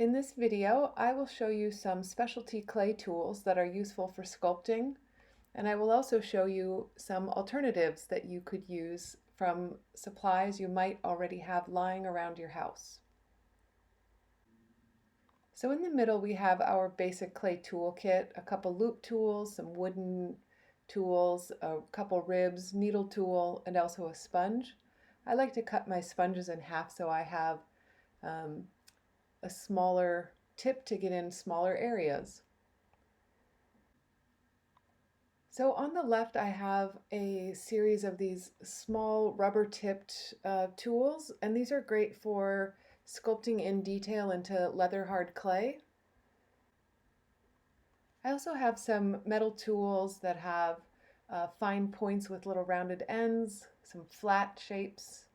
In this video, I will show you some specialty clay tools that are useful for sculpting, and I will also show you some alternatives that you could use from supplies you might already have lying around your house. So in the middle we have our basic clay toolkit, a couple loop tools, some wooden tools, a couple ribs, needle tool, and also a sponge. I like to cut my sponges in half so I have a smaller tip to get in smaller areas. So on the left I have a series of these small rubber tipped tools, and these are great for sculpting in detail into leather hard clay. I also have some metal tools that have fine points with little rounded ends, some flat shapes,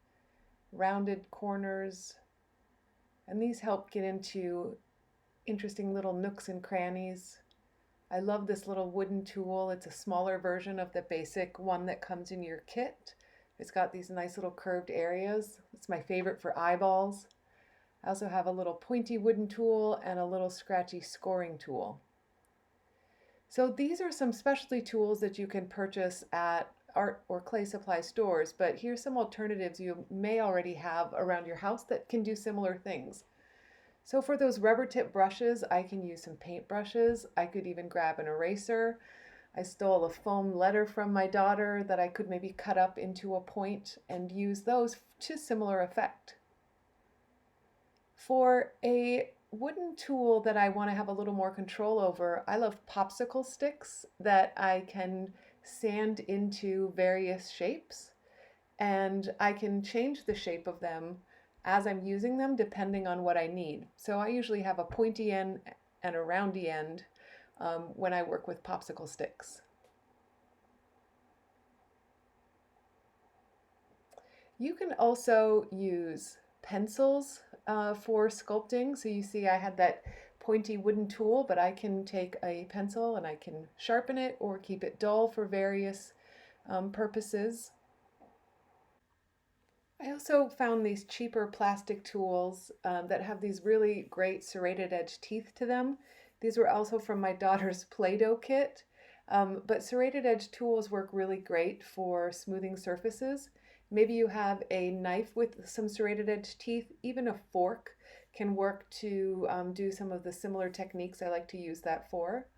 rounded corners, and these help get into interesting little nooks and crannies. I love this little wooden tool. It's a smaller version of the basic one that comes in your kit. It's got these nice little curved areas. It's my favorite for eyeballs. I also have a little pointy wooden tool and a little scratchy scoring tool. So these are some specialty tools that you can purchase at art or clay supply stores, but here's some alternatives you may already have around your house that can do similar things. So for those rubber tip brushes, I can use some paint brushes. I could even grab an eraser. I stole a foam letter from my daughter that I could maybe cut up into a point and use those to similar effect. For a wooden tool that I want to have a little more control over, I love Popsicle Sticks that I can sand into various shapes, and I can change the shape of them as I'm using them depending on what I need. So I usually have a pointy end and a roundy end when I work with Popsicle Sticks. You can also use pencils for sculpting. So you see I had that pointy wooden tool, but I can take a pencil and I can sharpen it or keep it dull for various purposes. I also found these cheaper plastic tools that have these really great serrated edge teeth to them. These were also from my daughter's Play-Doh kit, but serrated edge tools work really great for smoothing surfaces. Maybe you have a knife with some serrated edge teeth. Even a fork can work to do some of the similar techniques I like to use that for.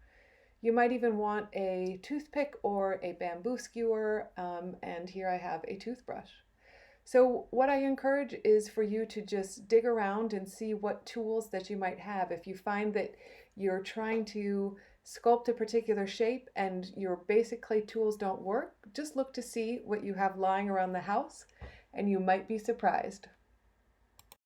You might even want a toothpick or a bamboo skewer, and here I have a toothbrush. So what I encourage is for you to just dig around and see what tools that you might have. If you find that you're trying to sculpt a particular shape and your basic clay tools don't work, just look to see what you have lying around the house and you might be surprised.